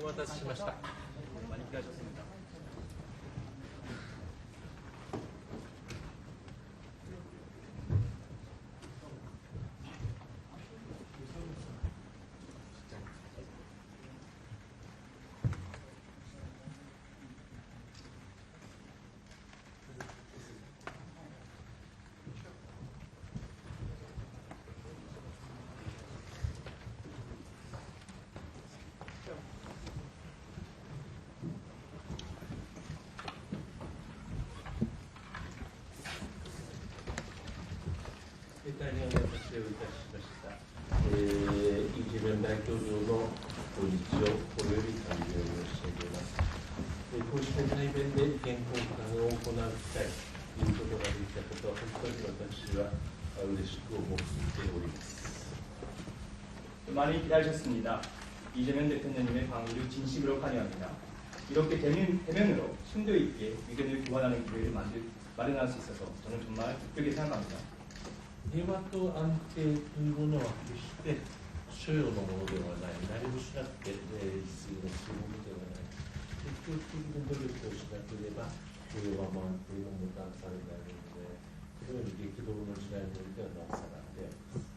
お待たせしました。많이 기다리셨습니다.大変お待たせをいたしました。イ・ジェミョン大統領の訪日をこれより歓迎申し上げます。こうして対面で意見交換を行う機会ということができたことは、本当に私は嬉しく思っております。많이 기다리셨습니다. 이재명 대통령님의 방문을 진심으로 환영합니다. 이렇게 대면으로 심도 있게 의견을 교환하는 기회를 마련할 수 있어서 저는 정말 기쁘게 생각합니다. 平和と安定というものは決して所要のものではない、何もしなくて必要なものではない、積極的に努力をしなければ平和も安定ももたらされないので、このように激動の時代においてはなおさらであります。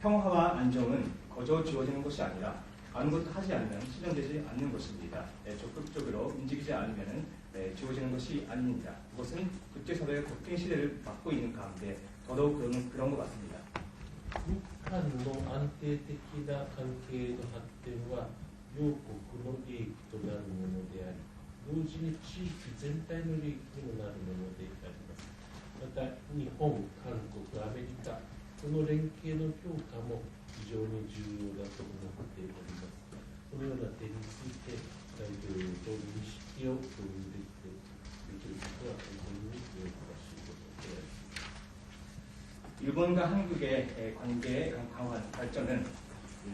평화와 안정은 거저 주어지는 것이 아니라 아무것도 하지 않으면 실현되지 않는 것입니다. 적극적으로 움직이지 않으면 주어지는 것이 아닙니다. 그것은 국제사회의 국경 시대를 맞고 있는 가운데 더더욱 그런 것 같습니다. 日韓の安定的な関係の発展は両国の利益となるものであり、同時に地域全体の利益にもなるものであります。また日本、韓国、アメリカ、この連携の強化も非常に重要だと思っております。このような点について大統領と認識を共有できることは本当に喜ばしいことであります。 일본과 한국의 관계의 강화 발전은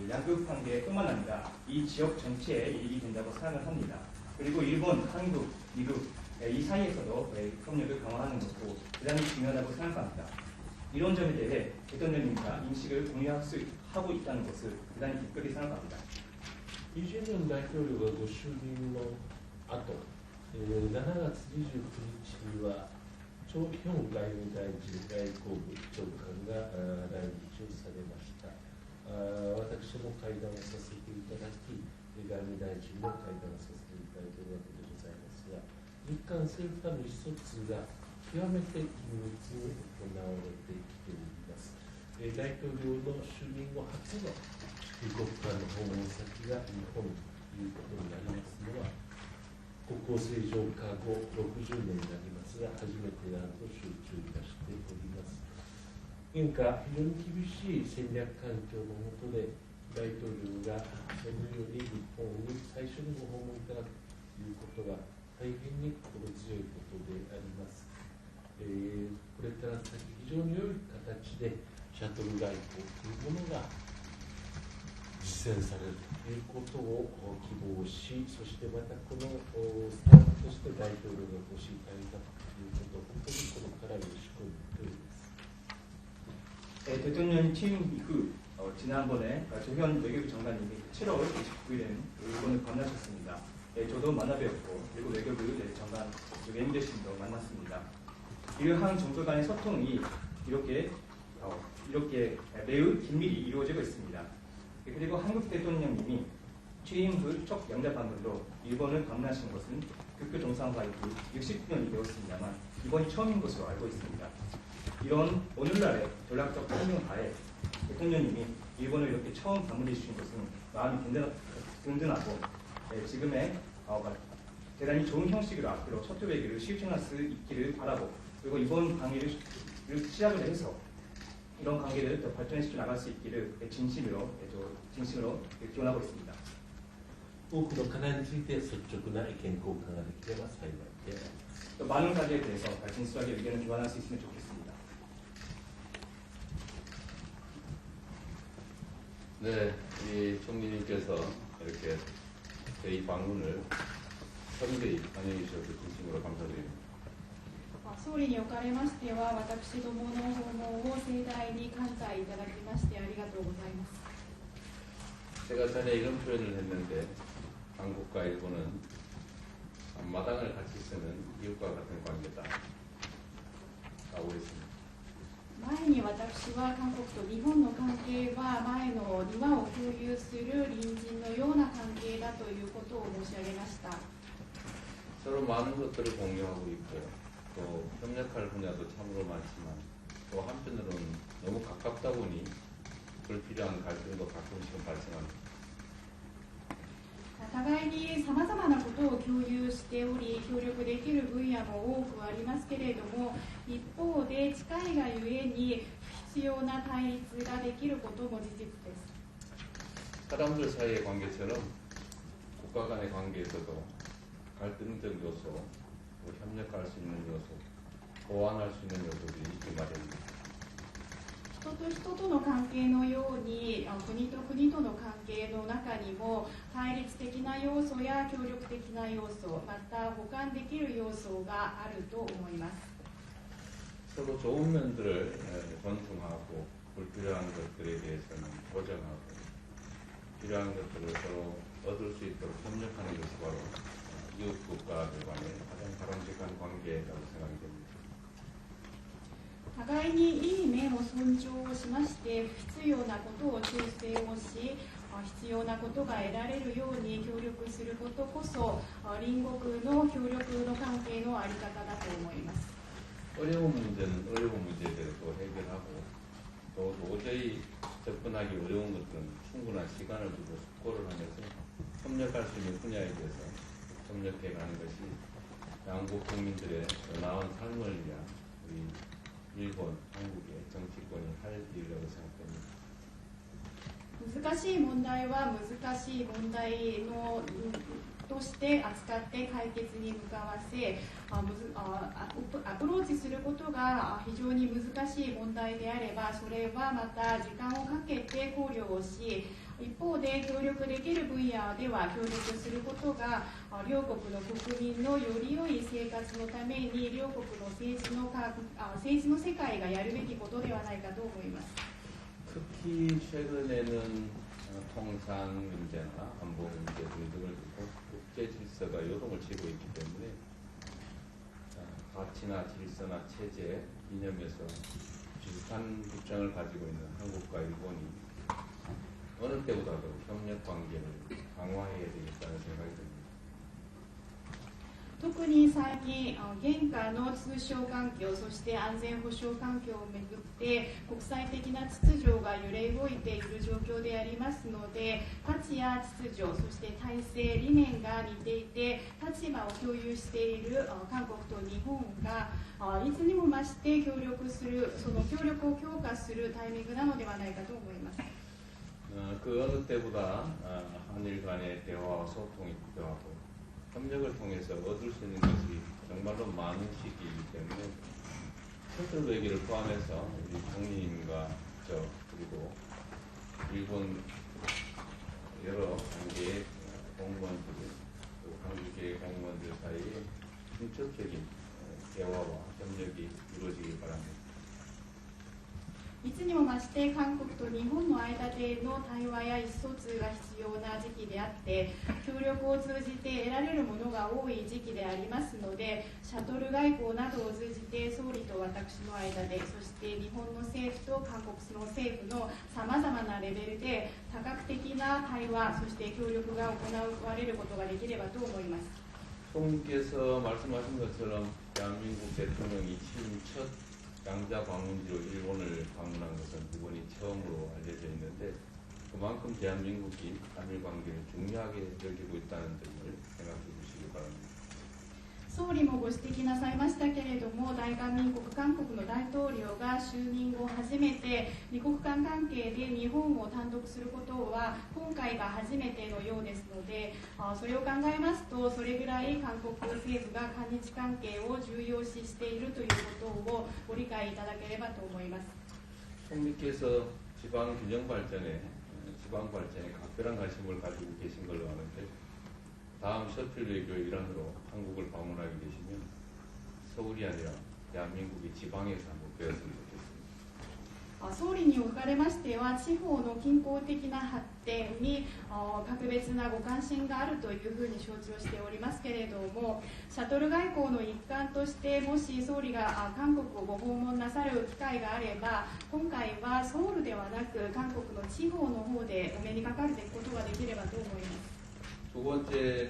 양국 관계뿐만 아니라 이 지역 전체에 이익이 된다고 생각을 합니다. 그리고 일본, 한국, 미국 이 사이에서도 협력을 강화하는 것도 대단히 중요하다고 생각합니다. 이런 점에 대해 대통령님과 인식을 공유하고 있다는 것을 대단히 기쁘게 생각합니다. イ・ジェミョン大統領がご就任の後、7月29日にはチョ・ヒョン外務大臣外交部長官が来日をされました。私も会談をさせていただき、外務大臣も会談をさせていただいているわけでございますが、日韓政府間の意思疎通が極めて緊密に行われてきております。大統領の就任後初の2国間の訪問先が日本ということになりますのは、国交正常化後60年になりますが、初めてであると承知いたしております。現下、非常に厳しい戦略環境の下で、大統領がそのように日本に最初にご訪問いただくということは、大変に心強いことであります。これから先、非常に良い形でシャトル外交というものが実践されるということを希望し、そしてまたこのスタートとして大統領がご支援いただくということを本当にこれからよろしく思っております。 대통령 취임 이후 지난번에 조현 외교부 장관님이 7월 29일에는 일본을 방문하셨습니다. 저도 만나뵙고 그리고 외교부 장관 외무대신도 만났습니다. 이러한 정도 간의 소통이 이렇게 매우 긴밀히 이루어지고 있습니다. 그리고 한국 대통령님이 취임 후 첫 영자 방문으로 일본을 방문하신 것은 국교 정상화 이후 60년이 되었습니다만 이번이 처음인 것으로 알고 있습니다. 이런 오늘날의 전략적 환경하에 대통령님이 일본을 이렇게 처음 방문해 주신 것은 마음이 든든하고 지금의 대단히 좋은 형식으로 앞으로 첫 외교를 실천할 수 있기를 바라고, 그리고 이번 강의를 시작을 해서 이런 관계를 더 발전시켜 나갈 수 있기를 진심으로 기원하고 있습니다. 多くの課題について率直な意見交換ができれば幸いであります。 또 많은 과제에 대해서 진솔하게 의견을 교환할 수 있으면 좋겠습니다. 네, 이 총리님께서 이렇게 저희 방문을 선배히 환영해 주셔서 진심으로 감사드립니다. 総理におかれましては、私どもの訪問を盛大に歓待いただきましてありがとうございます。 제가 전에 이런 표현을 했는데 한국과 일본은 앞마당을 같이 쓰는 이웃과 같은 관계다 라고 했습니다. 前に私は韓国と日本の関係は前の庭を共有する隣人のような関係だということを申し上げました。 서로 많은 것들을 공유하고 있고 또 협력할 분야도 참으로 많지만 또 한편으로는 너무 가깝다 보니 불필요한 갈등도 가끔씩은 발생합니다. 互いにさまざまなことを共有しており協力できる分野も多くありますけれども一方で近いがゆえに不必要な対立ができることも事実です。 사람들 사이의 관계처럼 국가 간의 관계에서도 갈등적 요소, 또 협력할 수 있는 요소, 보완할 수 있는 요소들이 있기 마련입니다. 人と人との関係のように国と国との関係の中にも対立的な要素や協力的な要素また補完できる要素があると思います。 서로 좋은 면들을 존중하고 불필요한 것들에 대해서는 보정하고 필요한 것들을 서로 얻을 수 있도록 협력하는 것이 바로 이웃 국가들 간의 가장 바람직한 관계라고 생각이 됩니다. 互いにいい面を尊重しまして不必要なことを調整をし必要なことが得られるように協力することこそ隣国の協力の関係の在り方だと思います。 어려운 문제는 어려운 문제대로 또 해결하고 또 도저히 접근하기 어려운 것들은 충분한 시간을 두고 숙고를 하면서 협력할 수 있는 분야에 대해서 협력해 가는 것이 양국 국민들의 더 나은 삶을 위한 우리 일본, 한국의 정치권이 할 일이라고 생각됩니다. 難しい問題は難しい問題のとして扱って解決に向かわせアプローチすることが非常に難しい問題であればそれはまた時間をかけて考慮をし一方で協力できる分野では協力することが両国の国民のより良い生活のために両国の政治の世界がやるべきことではないかと思います。 특히 최근에는 통상 문제나 안보 문제 등등을 두고 국제 질서가 요동을 치고 있기 때문에 가치나 질서나 체제, 이념에서 비슷한 입장을 가지고 있는 한국과 일본이 어느 때보다도 협력 관계를 강화해야 되겠다는 생각이 듭니다. 特に最近、現下の通商環境、そして安全保障環境をめぐって国際的な秩序が揺れ動いている状況でありますので、価値や秩序、そして体制、理念が似ていて、立場を共有している韓国と日本がいつにも増して協力する、その協力を強化するタイミングなのではないかと思います。 그 어느 때보다 한일 간의 대화와 소통이 필요하고 협력을 통해서 얻을 수 있는 것이 정말로 많은 시기이기 때문에 서툴 외교를 포함해서 우리 총리님과 저 그리고 일본 여러 관계의 공무원들 또 한국의 공무원들 사이에 중첩적인 대화와 협력이 이루어지길 바랍니다. いつにも増して韓国と日本の間での対話や意思疎通が必要な時期であって協力を通じて得られるものが多い時期でありますのでシャトル外交などを通じて総理と私の間でそして日本の政府と韓国の政府のさまざまなレベルで多角的な対話そして協力が行われることができればと思います。 총리께서 말씀하신 것처럼 대한민국 대통령이 취임 첫 양자 방문지로 일본을 방문한 것은 이번이 처음으로 알려져 있는데 그만큼 대한민국이 한일 관계를 중요하게 여기고 있다는 점을 생각해 주시기 바랍니다. 総理もご指摘なさいましたけれども大韓民国韓国の大統領が就任後初めて二国間関係で日本を単独することは今回が初めてのようですのでそれを考えますとそれぐらい韓国政府が韓日関係を重要視しているということをご理解いただければと思います。 총리께서 지방 균형 발전에 각별한 관심을 가지고 계신 걸로 아는데 다음 셔틀 외교의 일환으로 한국을 방문하게 되시면 서울이 아니라 대한민국의 지방에서 한번 뵈었으면 좋겠습니다. 総理におかれましては地方の均衡的な発展に格別なご関心があるというふうに承知をしておりますけれども、シャトル外交の一環としてもし総理が韓国をご訪問なさる機会があれば、今回はソウルではなく韓国の地方の方でお目にかかっていくことができればと思います。두 번째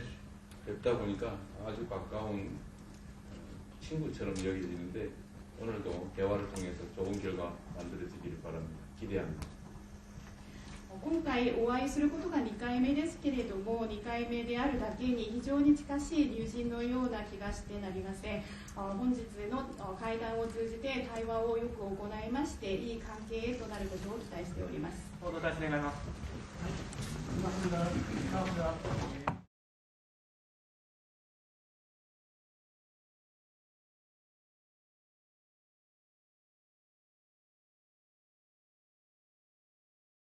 뵙다 보니까 아주 가까운 친구처럼 여겨지는데 오늘도 대화를 통해서 좋은 결과 만들어지기를 바랍니다. 기대합니다. 今回お会いすることが2回目ですけれども、2回目であるだけに非常に近しい友人のような気がしてなりません。本日の会談を通じて対話をよく行いまして、いい関係となることを期待しております。報道大臣願います。はい。今から